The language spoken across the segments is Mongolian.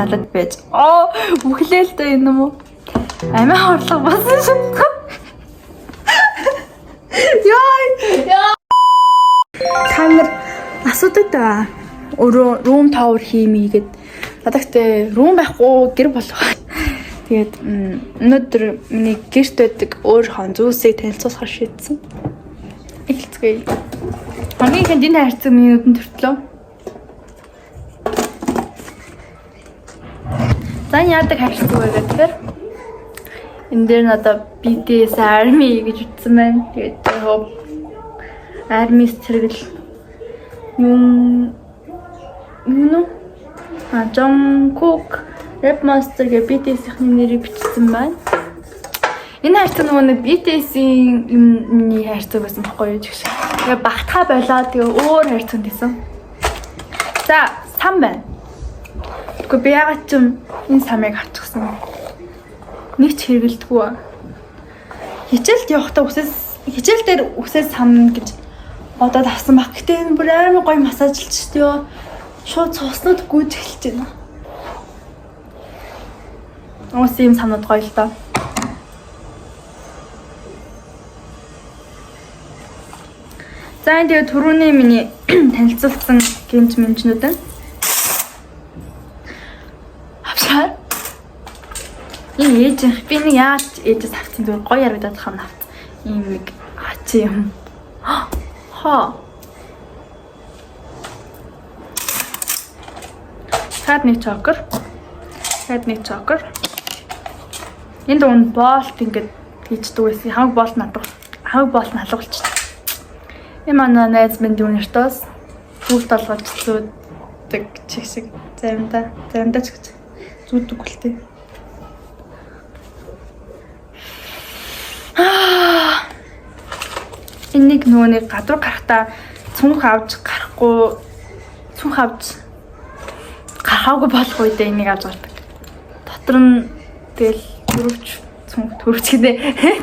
надад байж. Үхлээл дээ энэ юм уу? Амиа хорлоо басан шүү. Яа. Та асуудаг да. Өөрөө room tower хиймээ гэд. Надагтээ room байхгүй гэр болох. Тэгээд өнөөдөр миний гэрт байдаг өөр хон зүйлсийг танилцуулахар шийдсэн. Эхэлцгээе. Хамгийн ихэнд энэ хайрцаг миний нүдэнд төртлөө. Зан яадаг хайрцаг вэ гэхээр энэ дээр надад BTS Army гэж ütсэн байна. Тэгээд Army зэрэгэл юм Jungkook Rap Master гэх BTS-ийн нэрийг бичсэн байна. Энэ хайрцаг нөгөө нэг BTS-ийн юмны хайрцаг байсан байхгүй юу гэж. Тэгээ багтаа болоо тэгээ өөр хайрцаг гэсэн. За, сам байна. Гэхдээ би ягаад ч энэ самыг авчихсан. Нэг ч хэрэгэлдэггүй. Хичээлд явахдаа хичээл дээр үсээс сам гэж бодоод авсан баг. Гэтэ энэ бүр амар гоё массажлж шүү. Шууд цуснууд гүйж эхэлж байна. Уус ийм самнууд гоё л доо. За энэ тэгээ түрүүний миний танилцуулсан гэмж мэмжнүүд нь. Авшаа. Энэ ээж би нэг яаж ээжээс авсан зүгээр гоё ярагдаад хана авт. Ийм нэг хачи юм. Ха. Хадны чокер. Энд дунд болт ингээд хийждэг байсан. Хамаг болт налгуулчих. Энэ манай найз минь дүнэртөөс бүгд толгойч зүүдэг чиг шиг заримдаа ч гэж зүүдэг үлтэй. Энийг нөгөө нэг гадуур гарахтаа цүнх авч гарахаагүй болох үедээ энийг авч гардаг. Дотор нь тэгэл төрөвч гинэ.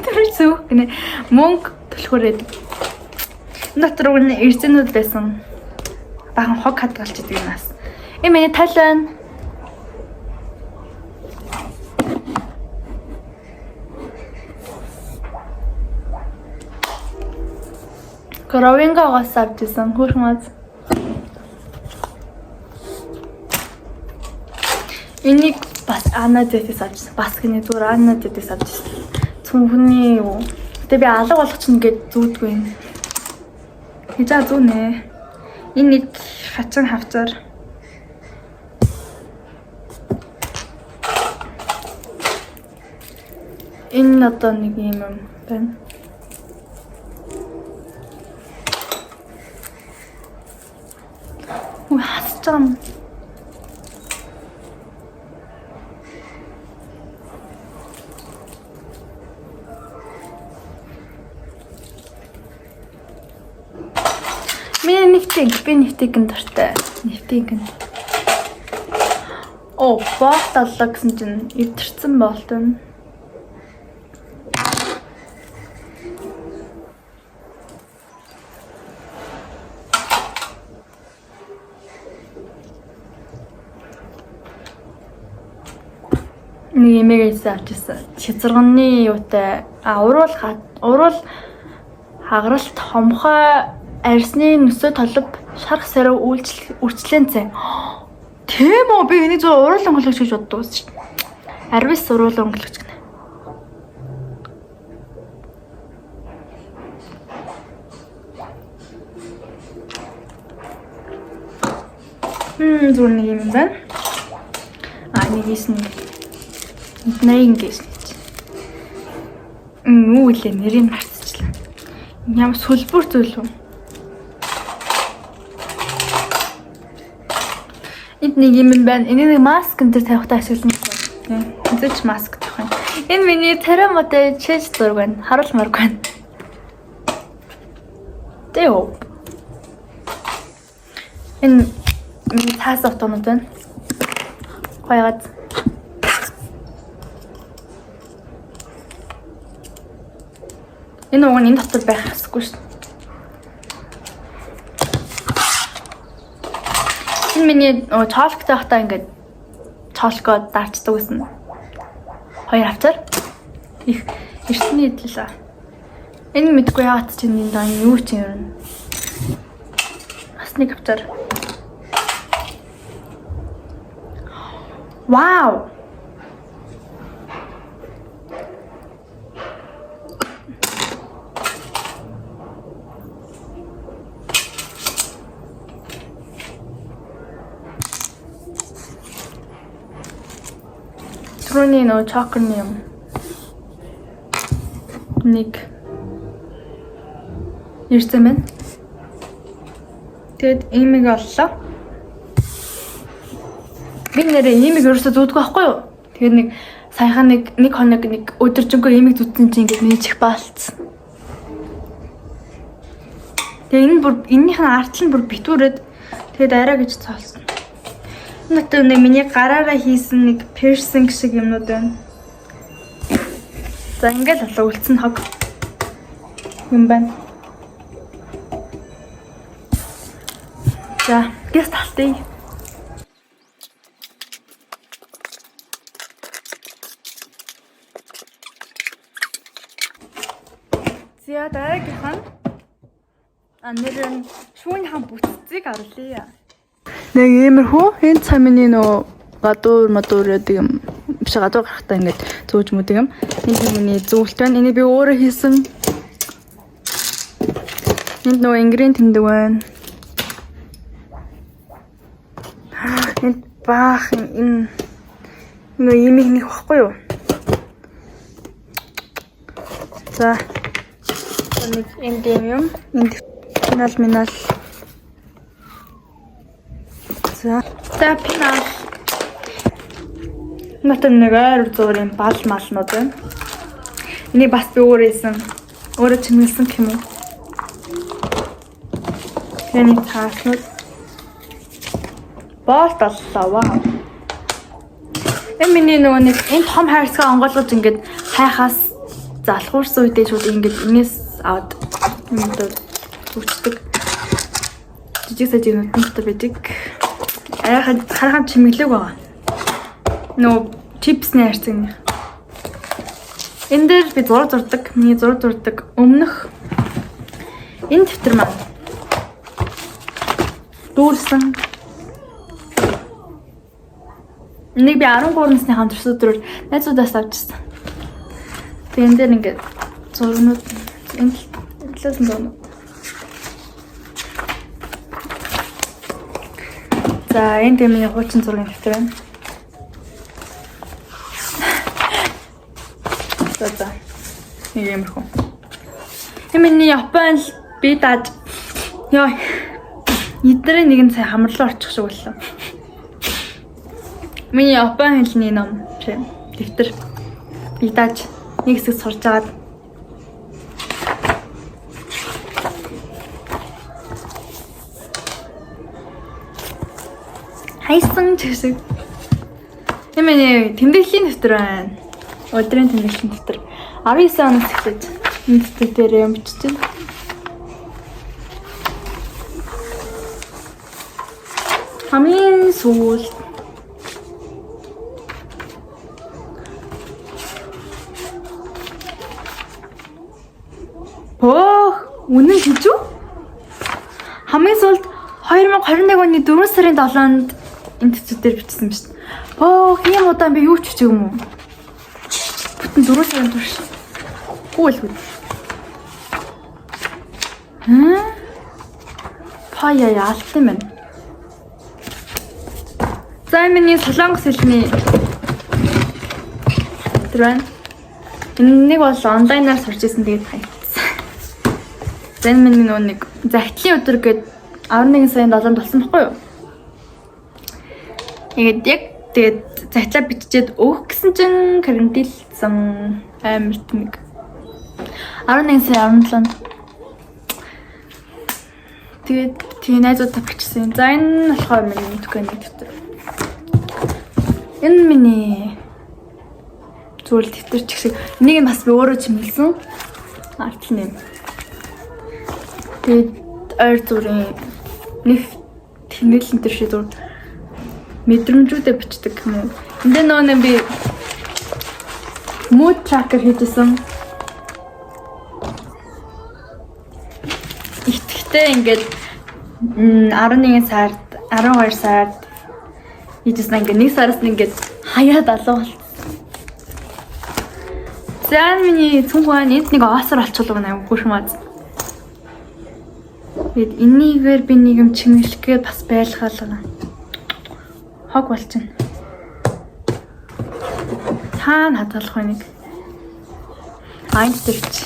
Төрөвч зүг гинэ. Мөнгө төлөхөр байдаг. Энэ дотор үн эрзэнүүд байсан. Бахан хог хадгалж идэг юм аас. Энэ миний талан. Коровингоогоос авчихсан хөрхмаз. Энийг бас Анадэтээс авчихсан. Бас гинэ зүгээр Анадэтээс авчихсан. Цүнхний юу. Гэтэ би алга болгочихно гэж зүүдгүй юм. Хижаа зүүнэ. Энэ нэг хачин хавцаар. Энэ одоо нэг юм байна. Хасчам. Би нефтийг дуртай. Нефтийг. Болт аллаа гэсэн чинь эвдэрсэн болт юм. Нэг эмээгээс авчихсан. Шизэрганы юутай уруул хагаралт хомхой арсны нөсөө толб шарх сарав үрчлэн цай. Тийм үү, би энийг зөв уруул өнгөлөгч гэж боддог байсан шүү дээ. Арвис уруул өнгөлөгч гэнэ. Зүгээр нэг юм байна. Нэг ийс нэг. Нэг ингэж. Үлээ нэрийг марцчихлаа. Ямар сүлбүр зүйл үү? Энд нэг юм байна. Энийг маск энэ тавихтаа ашиглана. Эндэж маск тавих юм. Энэ миний царай мотой чэйж зураг байна. Харуулмаар байна. Тэo. Энэ миний таас автонод байна. Гоёгаад. Энэ уг нь энэ дотор байх хэрэггүй шүү. Энэ миний чоолктай хата ингээд чолкоо дарчдаг гэсэн. 2 хавцаар их эртний идэлээ. Энэ мэдгүй яагаад ч энэ дан юу ч юм. Бас нэг хавцаар. Вау. Түрүүний нөө чокерны юм. Нэг ирсэн мэн. Тэгэд имийг оллоо. Би нэрээ имийг ерөөсөө зүүдгүй байхгүй юу? Тэгээд нэг саяхан нэг хоног нэг өдөржингөө имийг зүтсэн чинь ингээд миний чих баалцсан. Тэгээ энэнийх нь артл нь бүр битүүрээд тэгээд арай гэж цоолсон. Надад нэг миний гараараа хийсэн нэг piercing шиг юмнууд байна. За ингээд болоо үлдсэн хог юм байна. За гэс талтыг. За дараагийнх нь нэр нь шүүнийхэн бүтцийг оруулъя. Нэг иймэрхүү энэ цамины нөө гадуур яадаг юм биш гадуур гарахтаа ингээд зөөж мүдэг юм. Энэ миний зөвлөлт байна. Энийг би өөрөө хийсэн. Энд нөө ингрийн тэмдэг байна. Энд баах энэ нөө имийг нэг баггүй юу? За нэг энд юм. Энд минал. За пинал. Натан нэг ойр зуурын бал малнууд байна. Энийг бас би өөрөө хийсэн. Өөрөө чимгэлсэн гэх юм уу? Тэний тааснууд. Болт оллоо. Вау. Миний нөгөө нэг энэ том хайрцгаа онгойлгож ингээд хайхаас залхуурсан үедээ шууд ингээд энэс аваад юмдаа зүгчдэг. Жижиг сажиг нүдтэй байдаг. Харахад чимэглэг байгаа. Нөө чипсний хайрцаг. Энэ дээр би зураг зурдаг. Миний зураг зурдаг өмнөх энэ дэвтэр маань дүүрсэн. Нэг би 13 насныхаа төрсөдрөөр найзуудаас авчихсан. Тэгээ энэ дээр ингээд зурнууд энэ талаас нь доо. За энэ дээр миний хуучин зургийн дэвтэр байна. За. Нэг юмрхүү. Миний Японд би даад ёо. Эдгээр нэгэн сая хамрлуу орчих шиг боллоо. Миний Япон хэлний ном дэвтэр би даад нэг хэсэг сурж агаад хайсан чиг. Миний тэмдэглэлийн дэвтэр байна. Өдрийн тэмдэглэлийн дэвтэр 19 оноос эхлээд энэ дэвтэр дээр юм бичиж байна. Хамгийн сүүл үнэн гэж үү? Хамгийн сүүлд 2021 оны 4 сарын 7-нд энэ дэвтэр дээр бичсэн биз дээ. Ийм удаан би юу ч хийчих юм уу? Бүтэн 4 сарын турш. Гүйлгүй. Паяа алт юм байна. За миний солонгос хэлний трэн. Энийг бол онлайнаар сурч ирсэн тэгээд хайцсан. За энэ миний нэг захидлын өдөр гээд 11 сарын 7-нд болсон байхгүй юу? Тэгээд захидлаа биччихээд өөх гэсэн чинь карантинлсан амар тэмэг. 11 сарын 17-нд. Тэгээд тийм найзуудтай бичсэн. За энэ болохоор миний дүканы дэвтэр. Энэ миний зүйл дэвтэр чиг шиг. Энийг бас би өөрөө чимэлсэн. Артл нэм. Тэгээд ойр зүрийн нэг тэмдэглэн дээр шиг зүр мэдрэмжүүдээ бичдэг юм уу? Энд нөө би mood tracker хийжсэн. Итгэвтэй ингээд 11 сард 12 сард хийжсэн ингээд нэг сараас ингээд хаяад алуу бол. За миний цүнхвэн энд нэг оосор олчлоо наа гүшмаз. Бид энийгээр би нэг юм чингэлэхгээд бас байлгаалаа. Хог болчихно. Хаана хадгалах вэ нэг? Айнт төрч.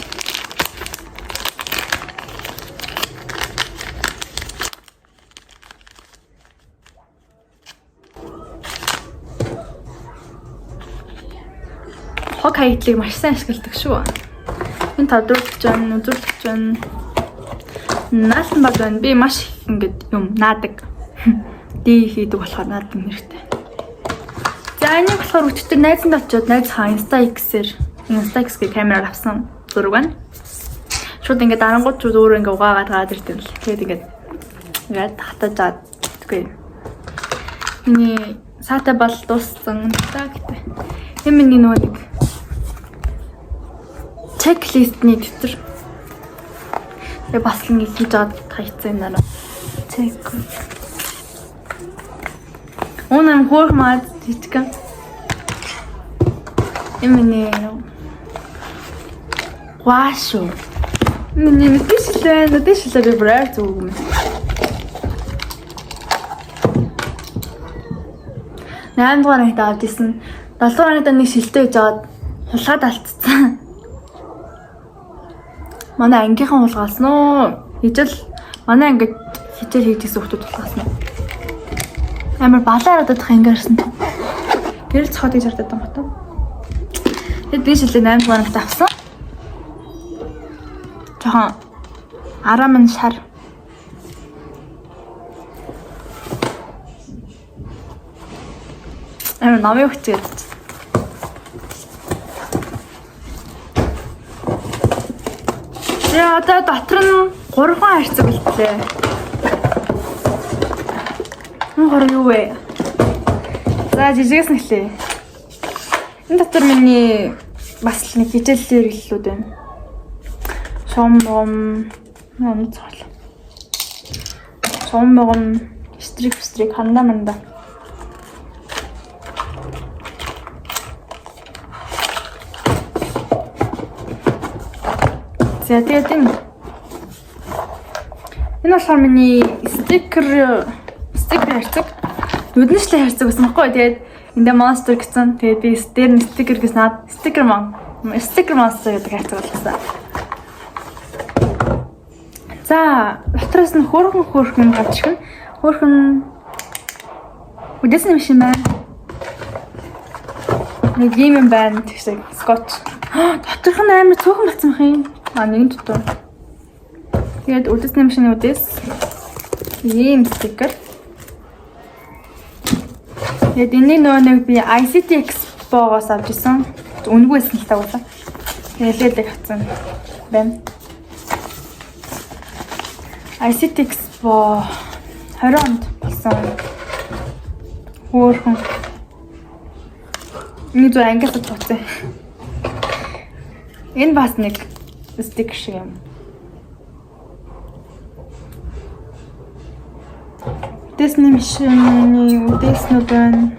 Хог хаятлыг маш сайн ашигладаг шүү. Энэ тодруулж байна, үзүүлж байна. Наалтан бод байна. Би маш ингэж юм наадаг. Ди хийдэг болохоор наадаг нэртэй. За энийг болохоор өчтөр найзанд очиод найзынхаа Insta X-ээр камераар авсан зураг байна. Шууд ингээд дарангууд шууд өөрөө ингээд угаагаад гад ирсэн л. Тэгээд ингээд хатаж аваад үгүй. Миний саатай бол дууссан та гэдэг. Энэ миний нөгөө нэг чеклистний дотор бас нэг хийж аваад хайцсан юм аа. Чек. Унан хормат тичка. Эмэний Ваашуу. Миний мэдээшлээ би браар зүг юм. Наамдгаар нэг давж исэн. 7 дугаар нэг шилтэй гэж аваад хулгаад алдсан. Манай ангийнхан хулгаалсан уу? Хижил манай ангид хичээл хийжсэн хүмүүс хулгаалсан уу? Амар балаар одох ангиарсан. Гэрэл цохоод гэж хардаад байгаа юм. Тэгэд би шилээ 8 дугаараас авсан. Жохон арамн шар. Намайг хүчээд. Яа, одоо дотор нь 3 хайрцаг үлдлээ. Хор юу вэ? За жижигээс нэхлээ. Энэ дотор миний бас нэг хичээллэр хэллүүд байна. Шомбом цол. Шомбом стрик хандаа манда. За тэгээд энэ болохоор миний стикер харьцаг. Нүднэшлээ харьцаг гэсэн баггүй. Тэгээд эндээ monster гэсэн. Тэгээд би дээр нь стикер гэсэн стикер monster гэдэг харьцаг болгосон. За, дотроос нь хөөрхөн гарчихна. Хөөрхөн үдээсэн юм шиг байна. Нэг юм байна тэгшээ скотч. Доторх нь амар цөөхөн болсон юм. Нэгэн дотор. Тэгээд үдээсэн юм шиг үдээс ийм стикер. Тэгээд энэ нэг би ICT Expo-гоос авч ирсэн. Үнгүйсэн л тагуулаа. Тэгээд авсан байна. ICT Expo 20 онд болсон. Хөөрхөн. Нэг зөө ангиас туцсан. Энэ бас нэг стикер шиг юм. Дэсний машины үдээснүүд байна.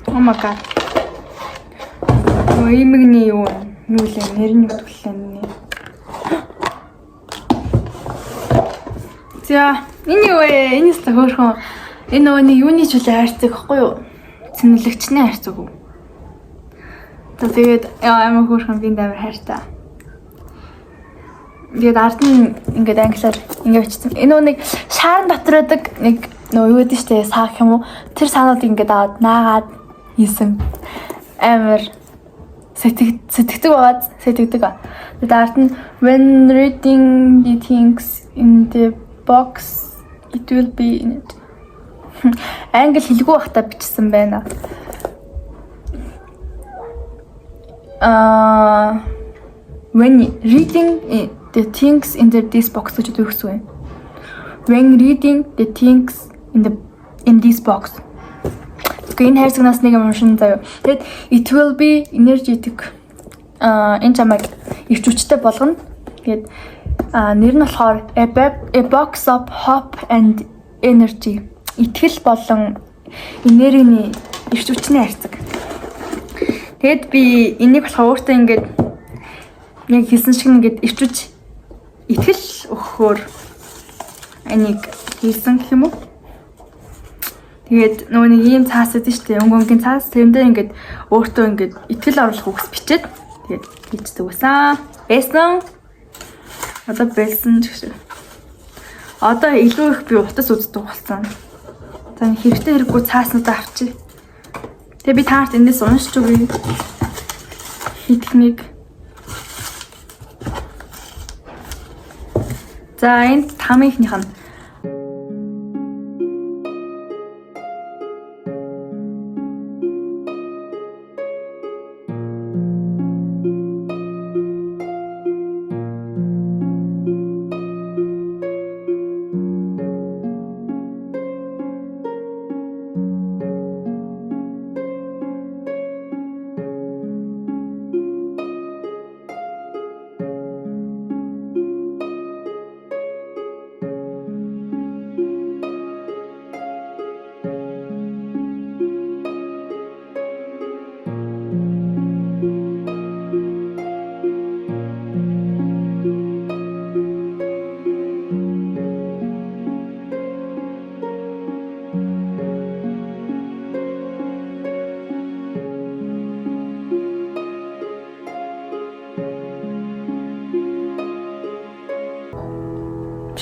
Oh my god. Имэгний юу нүүлээ нэрний төлөвлөний. За энэ юу вэ? Энэс та хөөрхөн. Энэ нөгөө нэг юуны чөлөө хайрцаг гэхгүй юу? Цэнгэлэгчний хайрцаг уу? Тэгээд амар хөөрхөн би амар хайртай. Тэгээд ард нь ингээд англиар ингээд бичсэн. Энэ нэг шаарн дотор байдаг нэг нөө юу гэдэг штэ саах юм уу? Тэр саануудыг ингээд аваад наагаад хийсэн. Амар сэтгэдэг байгаад сэтгэдэг. Тэгээд ард нь when reading the things in the box it will be in it. Англи хэлгүй байхдаа бичсэн байна. When reading the things in this box гэж өгсөн юм. When reading the things in this box. Гэхдээ энэ хайрцагнаас нэг юм уншин заяа. Тэгэд it will be energetic. Энэ чамайг ирч хүчтэй болгоно. Тэгээд нэр нь болохоор a box of hope and energy. Итгэл болон энергийн ирч хүчний хайрцаг. Тэгэд би энийг болохоор өөртөө ингээд яг хэлсэн шиг ингээд ирч хүч итгэл өгөхөөр энийг хийсэн гэх юм уу? Тэгээд нөгөө нэг ийм цаас өгдөө штэ. Өнгөнгийн цаас тэрэндээ ингээд өөртөө ингээд итгэл оруулах үгс бичээд тэгээд хийчихдэг байсан. Байсан. Одоо байсан ч гэсэн. Одоо илүү их би утас үздэг болсон. За хэрэгтэй хэрэггүй цааснуудаа авчи. Тэгээ би таарт эндээс уншиж өгье. Хитгэнийг. За энэ тамийнхнийх нь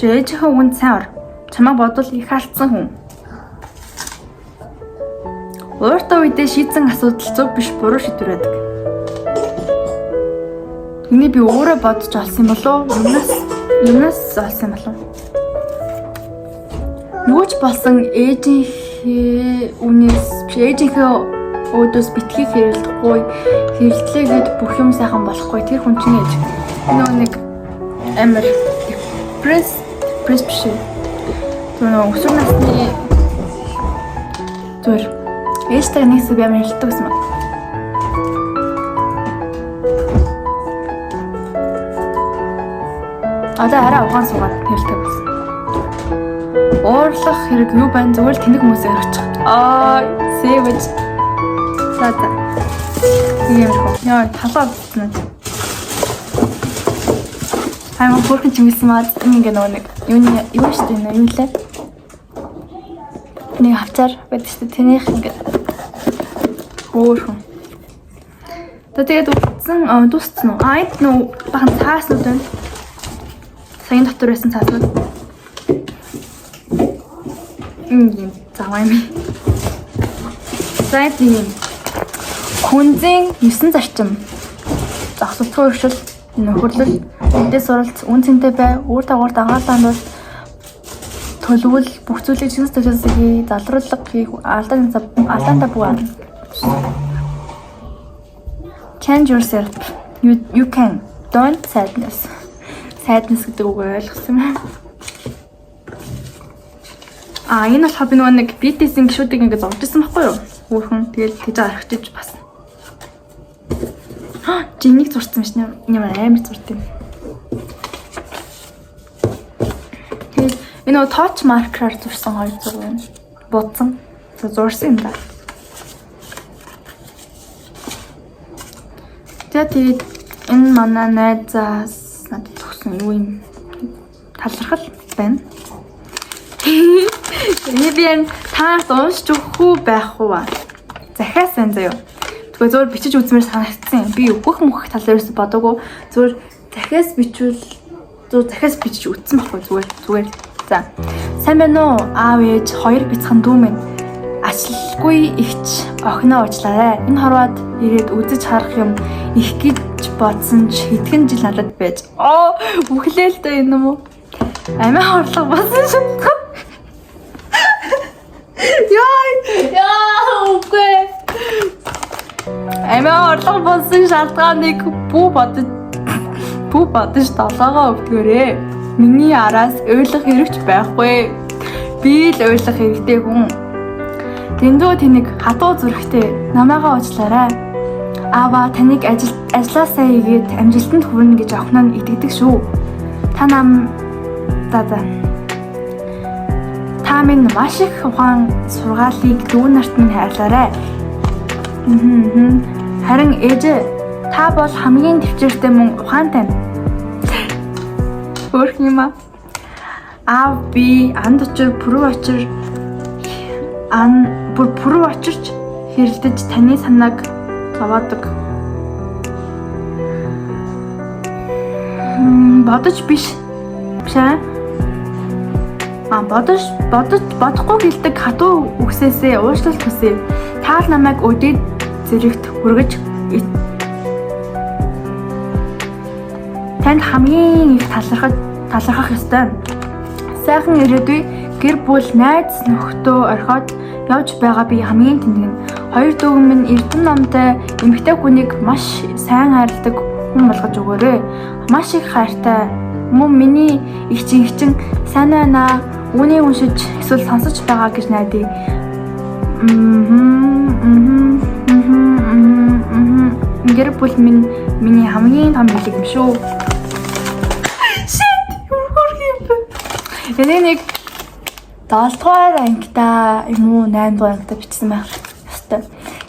ээжийнхээ үгэнд сайн ор. Чамайг бодвол их алдсан хүн. Өөртөө үедээ шийдсэн асуудал зөв биш буруу шийдвэр байдаг. Энийг би өөрөө бодож олсон болов уу? Юмнаас олсон болов уу? Юу ч болсон ээжийнхээ үнээс ээжийнхээ өөдөөс битгий хэрэлдэхгүй хэрэлтлээгээд бүх юм сайхан болохгүй тэр хүн чинь ээж. Нөгөө нэг амар пресс биш. Түнөө өсвөр насны зүгээр ээжтэй нэг зүг амар хэлдэг гэсэн мэ. Одоо арай ухаан суугаад хэлдэг байсан. Уурлах хэрэг юу байна зүгээр л тэнэг хүмүүсээ харчих. Сэвэж. За. Тийм үү. Яа, талаа битнэ. Аймаг бүрхэн чимсэн маа ингээ нэг юу штэ нэ юу лээ. Нэг хавцаар байдаг штэ тэнийх ингээ хөөхөн. Тэгээд утсан дууссан уу? Энд нөө бахан цааснууд байна. Саяны дотор байсан цааснууд. Ийм заваа юм. Сайд юм. Хүнзийн 9 зарчим. Зогсолтгүй өршөл, нөхөрлөл эндээс суралц үн цэнтэй бай, үр дагавар дагаалаанд бол төлөвл бүх зүйлийг шинс төлөвлөсгий, залруулга хийх, алдаандаа буурна. Change yourself. You can. Don't sadness. Sadness гэдэг үг ойлгосон юм. Энэ болохоор би нөгөө нэг BTS-ийн гişүүдийг ингээд зурж ирсэн байхгүй юу? Хөөхөн тэгэл тэгж архичиж бас. Жинийг зурсан шнэ ямар амар зурд юм. Тэгээд энэ нөгөө touch marker-аар зурсан хоёр зураг байна. Бодсон. Зурсан юм да. Тэгээд энэ манай найзаас надад өгсөн юу юм талархал байна. Энийг таарт уншиж өгөх байх уу? Захиас байна заяа. Тэгвэл зөвөр бичиж үзмээр санагдсан. Би өгөх мөх талаар ерөөсө бодоогүй. Зөвөр захиас бичиж үзсэн байхгүй зүгээр. За. Сайн байна уу? Аав ээж хоёр бяцхан дүү минь. Ачлалгүй ихч охиноо уучлаарай. Энэ хорвоод ирээд үзэж харах юм их гэж бодсон ч хэдхэн жил надад байж. Үхлээл дээ энэ юм уу? Амиа хорлого болсон шүү. Яа, үгүй. Амиа хорлого болсон шалтгааныг бүү бодож толгоогоо өвдгөөрэй. Миний араас ойлгох хэрэгч байхгүй. Би л ойлгох хэрэгтэй хүн. дэндүү тэнийг хатуу зүрхтэй намайгаа уучлаарай. Аава таныг ажилласаа игээд амжилтанд хүрнэ гэж охин нь итгэдэг шүү. Та минь маш их ухаан сургаалыг дүү нарт минь хайрлаарай. Харин ээжээ та бол хамгийн төвчээртэй мөн ухаантай. Хөөх юм аа. Аав би анд очир пүрүү очирч хэрэлдэж таны санааг зовоодог. Бодож биш. Бишээ. Бодохгүй хэлдэг хатуу үгсээсээ уучлалт хүсье. Та намайг өдөөд зэрэгт хүргэж танд хамгийн их талархах ёстой. Сайхан ирээдүй гэр бүл найз нөхдөө орхиод явж байгаа би хамгийн тэнэгэн. Хоёр дүүгэн минь эрдэм номтой эмэгтэй хүнийг маш сайн хайрладаг хүн болгож өгөөрэй. Маш их хайртай. Мөн миний их чинь сайн байна. Үүнийг уншиж эсвэл сонсож байгаа гэж найдаа. Гэр бүл минь миний хамгийн том бэлэг юм шүү. Энийг 7 дугаар ангита юм уу 8 дугаар ангита бичсэн байх ёстой.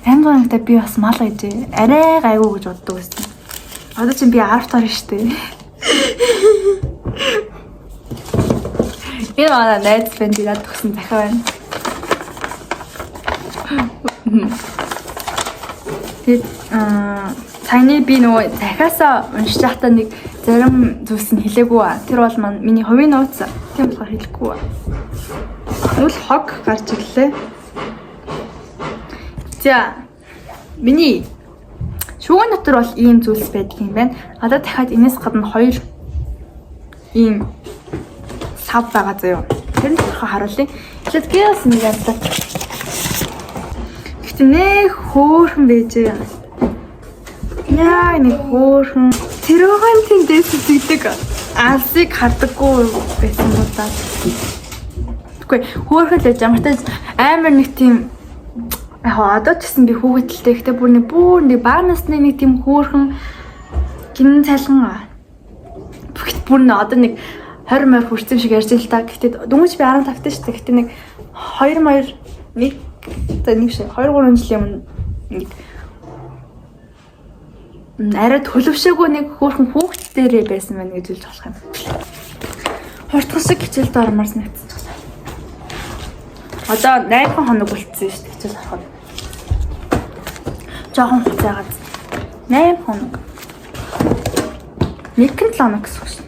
8 дугаар ангита би бас мал гэж арай гайгүй гэж боддог байсан. Одоо чинь би 10 дугаар шүү дээ. Энэ манай найз бэнд ирээд төгсөн захиа байна. Тэгээд цааны би нөгөө захиасаа уншиж байхдаа нэг зарим зүйлс нь хэлээгүй ба. Тэр бол миний хувийн нууц. Тийм болохоор хэлэхгүй ба. Нүл хог гарч ирлээ. За миний шүүгэн дотор бол ийм зүйлс байдаг юм байна. Одоо дахиад энэс гадна 2 ийм сав байгаа заяа. Тэр нь тодорхой харуулъя. Let's get нэг юм. Гэтэ нэг хөөрхөн байжээ. Яа нэг хөөрхөн тэрүүхэн тэндээс үзэгдэг алсыг хардаггүй байсан бол та. Тэгвэл хөөрхөн л ямар ч амар нэг тийм одоо ч гэсэн би хүүхэдэлтэй гэхдээ бүр нэг бага насны нэг тийм хөөрхөн гинэн цайлган бүр одоо нэг 20 морь хүрсэн шиг ярьж л та. Гэхдээ дүнгийн би 15 тааш шүү дээ. Гэхдээ нэг 2 морь нэг шиг 2-3 жилийн өмнө нэг арай төлөвшөөгүй нэг хөөрхөн хүүхд дээрээ байсан байна гэж хэлж болох юм. Хурдхан шиг хичээлд ормоор санагдсан. Одоо 8 хоног болцсон шүү дээ хичээл ороход. Жохон хуцаагаад 8 хоног. 1-7 хоног гэсэн үг шүү.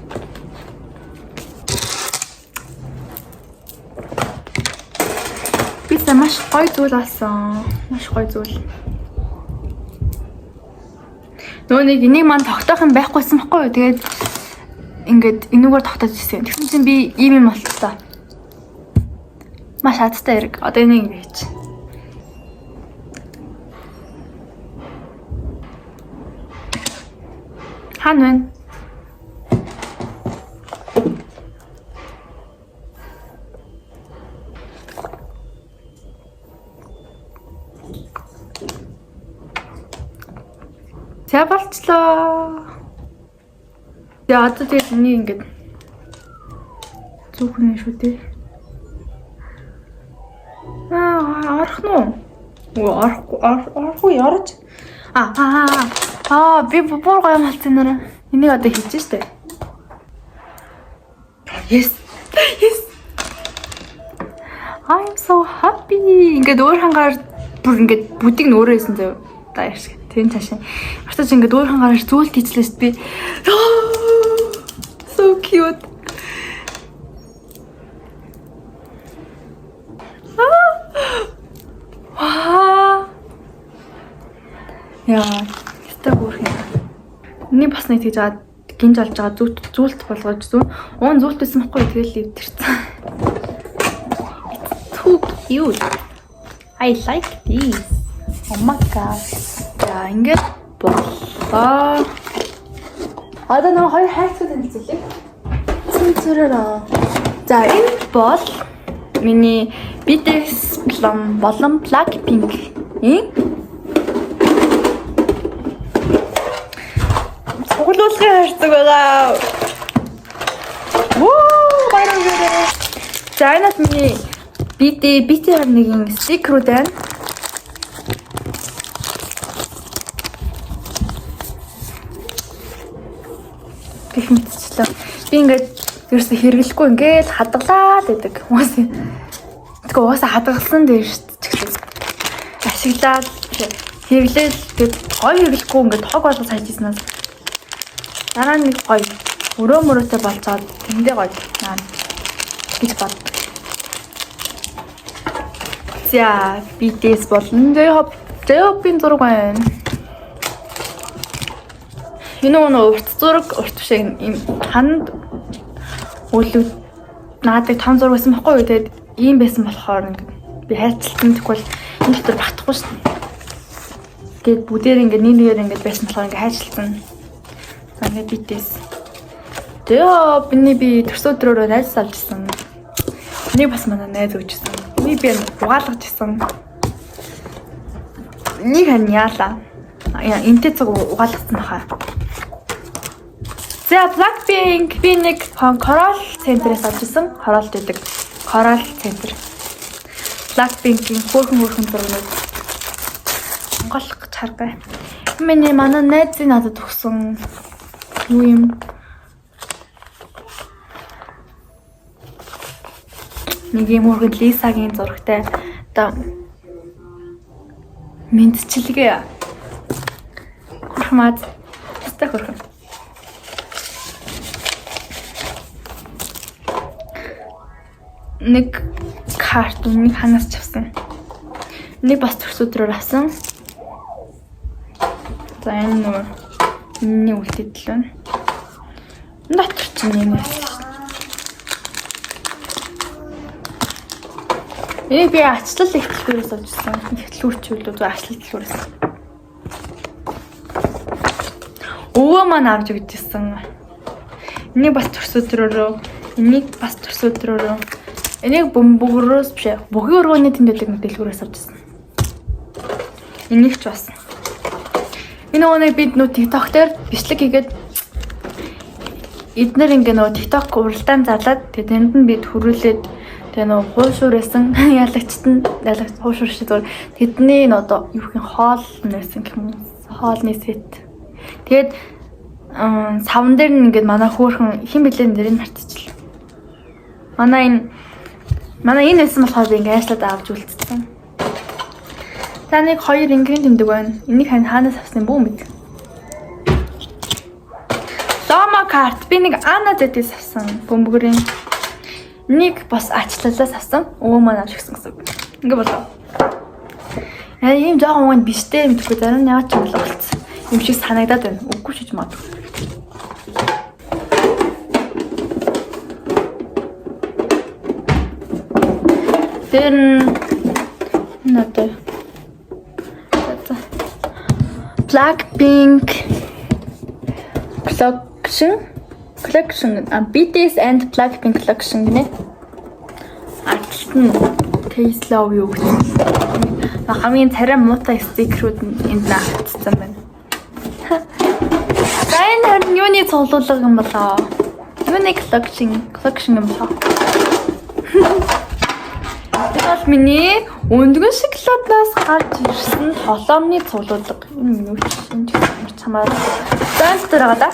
Би маш гоё зүйл болсон. Маш гоё зүйл. Нөгөө нэг энийг маань тогтоох юм байхгүйсэн байхгүй юу? Тэгээд ингээд энүүгээр тогтоож ирсэн. Тэгсэн чинь би ийм юм болчихлоо. Маш хаттай хэрэг. Одоо энийг ингэ хийч. Хаана вэ? За болчлоо. За одоо тэгээд энийг ингээд зүгнэ шүү дээ. Орох нь уу? Орохгүй орж. Би бүр гоё малцсан нэрэ. Энийг одоо хийчих штэ. Yes. I'm so happy. Ингээд өөр хангаар бүр ингээд бүдийг нь өөрөө хийсэн заяа. Та яаш. Тэн цаашаа. Бартаж ингээд өөр хангаар зүйлт хийчлээс би so cute. Яа, хэвээр бүр юм. Эний бас нэг тийж аваад гинж олж байгаа зүйлт болгож зүүн. Уун зүйлт байсан байхгүй тэгэл ивдэрсэн. Too cute. I like this. Oh my god. За ингээд боллоо. Одоо нэг хоёр хайрцаг тэнцэлээ. Цэцэрээ. За энэ бол миний BTS Plum болон Blackpink-ийн цуглуулгын харьцаг байгаа. Воо, баярлалаа. За энэс миний BT21-ийн стикерүүд байна. Гэх мэтчлээ. Би ингээд ерөөсө хэрэглэхгүй ингээд хадгалаад байдаг. Тэгээ угаасаа хадгалсан дээр шүү дээ. Ашиглаад хэрэглээл тэгээд гоё хэрэглэхгүй ингээд хог болгож хайжсанаас дараа нэг гоё өрөөмөрөөтэй болцоод тэндээ гоё наа гэж бод. За BTS болон J-Hope-ийн зураг байна. Энэ урт зураг урт биш энэ ханд үлүүд наадаг том зураг байсан байхгүй юу? Тэгээд ийм байсан болохоор ингээд би хайрцалсан тэгвэл энэ дотор багтахгүй шин. Тэгээд бүгдээр ингээд нэгээр ингээд байсан болохоор ингээд хайрцалсан. За ингээд BTS. J-Hope би төрс өдрөөрөө найз авчихсан. Энийг бас манай найз өгчсэн. Энийг би угаалгаж ирсэн. Энийг хань яалаа. Энтэй цаг угаалгасан баха. За Blackpink би нэг Coral центрээс авчихсан. Coral гэдэг. Coral центр. Blackpink-ийн хөөрхөн зургууд голох гэж харгаа. Миний манай найз надад өгсөн юу юм? Нэг юм хөөрхөн Лисагийн зурагтай. Одоо мэдчилгээ. Хурмаад хэвээр хөрхөн. Нэг картон нэг ханаас чавсан. Нэг бас төрс өдрөөр авсан. За энэ нөр миний үлдээдэл байна. Энэ дотор чинь юм байна. Би ачлал их төлөвөөс авчихсан. Их төлөвчүүлүүд ачлал төлөвөөс. Өвөө маань авч өгдөөсөн. Энийг бас төрс өдрөөрөө, энийг бас төрс өдрөөрөө. Энийг бүгөрөөс биш. Бүхий өргөний тэмдэглэг дэлгүүрээс авчихсан. Энийг ч бас. Энэ өнөө бид нөө TikTok дээр бичлэг хийгээд эднэр ингээ нөө TikTok уралдаан зарлаад тэгээ тэнд нь бид хөрүүлээд тэгээ нөө хуушуурсэн ялагчт нь хуушуур шиг зүгээр тэдний одоо юу гэх юм хоол нэрсэн гэх юм. Хоолны сет. Тэгээд савн дээр нь ингээ манай хөөхөн хэн блэн дээр нь мартчихлаа. Манай энэ байсан болохоор би ингээ хайшлаад авч үлдсэн. Та нэг хоёр ингийн тэмдэг байна. Энийг хаанаас авсан бүү мэд. Дома карт би нэг Ана дэдээс авсан. Бөмбөрийн. Нэг бас ачлалаас авсан. Өвөө маань авч гисэн гэсэн. Ингээ болоо. Ийм жоохон үн биштэй мэдгүй зарим яач юм болчихсон. Юм шиг санагдаад байна. Үгүй шиж мод. Надад Blackpink collection BTS and Blackpink collection гинэ. Атлан Case Love юу гэх юм. Хамгийн царай муутай стикерүүд энд наагдсан байна. Сайн юуны цуглуулга юм болоо. Юуны collection юм болоо. Тэгэл миний өндгөн шоколаднаас гарч ирсэн холомны цуглуулга. Энэ юу ч юм чамаар. Данс дээр байгаа да.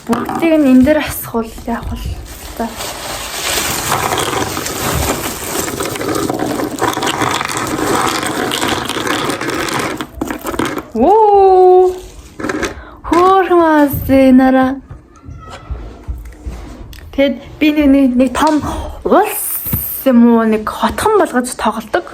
Бүгдийг нь энэ дээр асхуул яах вэ? За. Оо! Хормас нара. Тэгэд би нэг том улс юм уу нэг хотхон болгож тоглодог.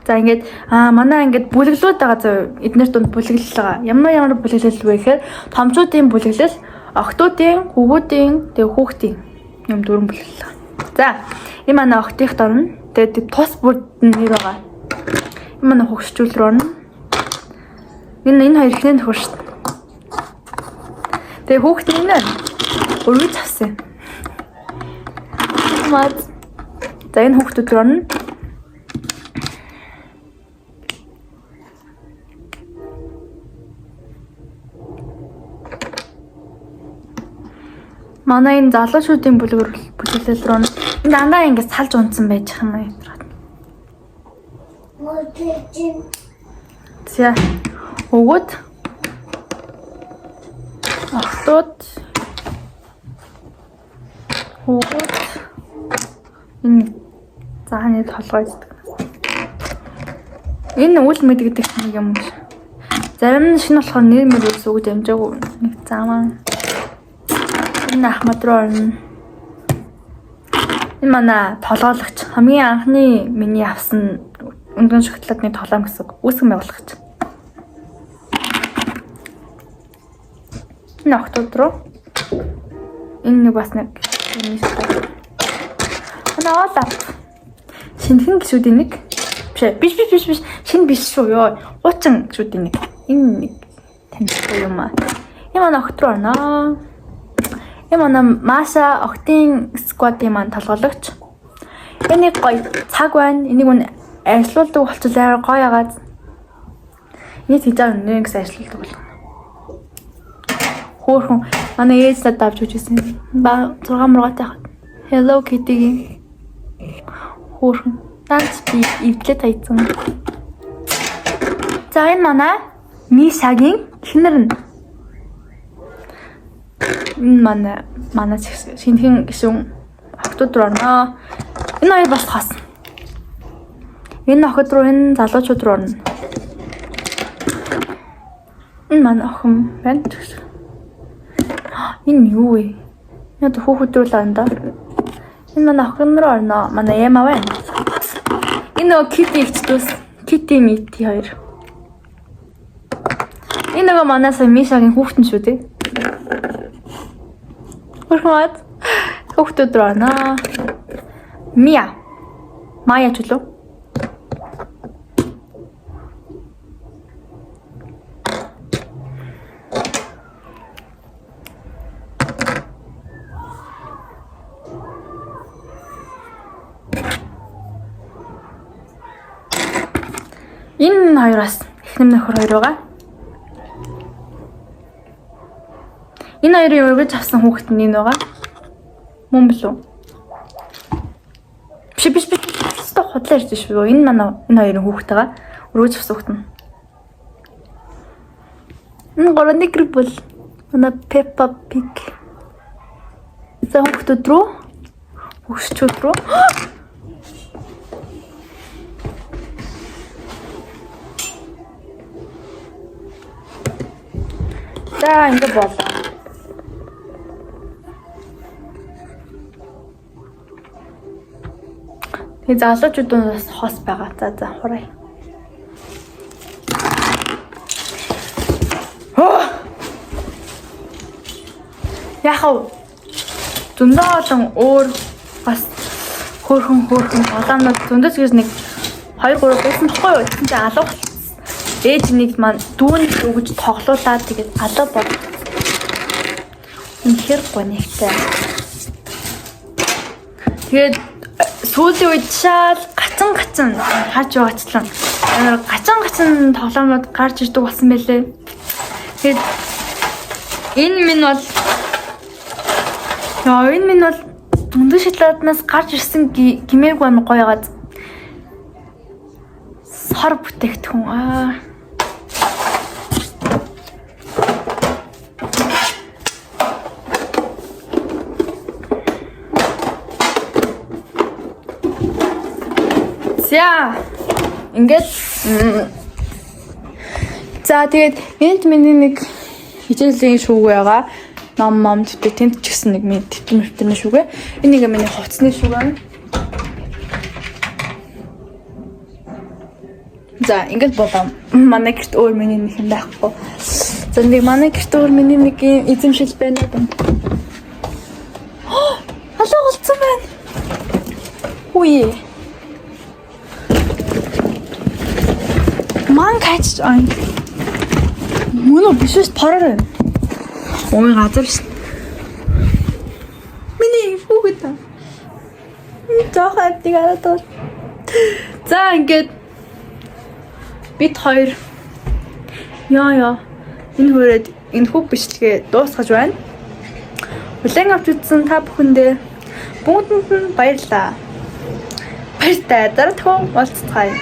За ингээд манай ингээд бүлэглүүд байгаа зөө эднэр дунд бүлэглэл байгаа. Ямар бүлэглэл вэ гэхээр томчуудын бүлэглэл, охтуудын, хөвгүүдийн, тэгээ хүүхдийн юм дөрвөн бүлэглэл. За энэ манай охтынхт орно. Тэгээд тус бүрд нэр байгаа. Энэ манай хөгшчүүл рүү орно. Энэ хоёр ихний нөхөр шүү дээ. Тэгээ хүүхдийн нэр өргөж авсан. Хурмаад. За энэ хүүхдүүд рүү орно. Манай энэ залуучуудын бүлэглэл рүү энэ дандаа ингэ салж унтсан байж байгаа юм аа. За өгөөд ахтууд өгөөд энэ зааны толгой иддэг. Энэ үл мэд гэдэг нэг юм. Зарим нь шинэ болохоор нэр мөр ус өгж амжаагүй нэг заамаа. Энэ Ахмад руу орно. Энэ манай толгойлогч хамгийн анхны миний авсан өндгөн шоколадны толгоом гэсэн үүсгэн байгуулагч. Энэ октод руу энэ нэг бас нэг юм шиг. Наалаа. Шинхэн гişүүдийн нэг биш шинэ биш шүү ёо. Хуучин гişүүдийн нэг. Энэ нэг танихгүй юм аа. Энэ манай огт руу орно. Энэ манай Маша октын сквадын маань толгойлогч. Энийг гоё цаг байна. Энийг үн ажиллаулдаг болчихвол амар гоё агаад. Энийг тийжээ нэг ажиллаулдаг болгоно. Хөөхөн манай ээж давж үжсэн. Ба 6 мургатай хаа. Hello Kitty. Хөөхөн танц би ивдлээ тайцсан. За энэ манай Мишагийн шинэр нь. Энэ манай шинхэн гişүүн охтууд руу орно. Энэ хоёр бас хас. Энэ охид руу энэ залуучууд руу орно. Энэ манай охин байна. Энэ юу вэ? Яг хүүхэд рүү л орно. Энэ манай охин руу орно. Манай Эма байна. Энэ нөгөө Kitty ихчдүүс. Kitty Miti хоёр. Энэ нөгөө манай Мишагийн хүүхдэн шүү дээ. Хурмаад хүүхдүүд рүү орно. Мая ч үлээ. Энэ хоёроос эхнэр нөхөр хоёр байгаа. Энэ хоёрын өргөж авсан хүүхэд нь энэ байгаа. Мөн билүү? Биш. Хэвээ худлаа ирж шүү. Энэ манай энэ хоёрын хүүхэд байгаа. Өргөж авсан хүүхэд нь. Энэ гурван нэг гэр бүл. Манай Peppa Pig. За хүүхдүүд рүү. Хүүхчүүд рүү. За ингэ болоо. Тэгээ залуучуудаас хос байгаа. За хураа. Яхав. Зөндөө олон өөр бас хөөрхөн толгоонод зөндөөс гэж нэг 2 3 байсан тоххой юу. Тэгсэн чинь алга болсон. Ээж нэг маань дүүнд өгж тоглуулаад тэгээд алга бол. Үнэхээр гонигтай. Тэгээд сүүлийн үед шал гацан харж байгаачлан гацан тоглоомод гарч ирдэг болсон байлээ. Тэгээд энэ минь бол дундын шоколаднаас гарч ирсэн гимээргүй амар гоё ягаад сар бүтээгдэхүүн За ингээд за тэгээд энд миний нэг хичээлийн шүүгээ байгаа. Ном тэтэ тэнд ч гэсэн нэг минь тэтмэртний шүүгээ. Энийг миний хувцсны шүүгээ. За ингээд болоо. Манай гэрт өөр миний нэг юм байхгүй. За нэг манай гэрт өөр миний нэг эзэмшил байна даа. Алга болцсон байна. Үе. Кач айн. Мөн биш параар. Ой газар шин. Миний хүүхэд. Жохон амтыг хараад байна. За ингээд бид хоёр яа энэ хүрээд энэ хүүг бичлэгээ дуусгаж байна. Хүлээн авч үзсэн та бүхэндээ бүгдэнд нь баярлалаа. Баяртай. Дараагийн уулзцгаая.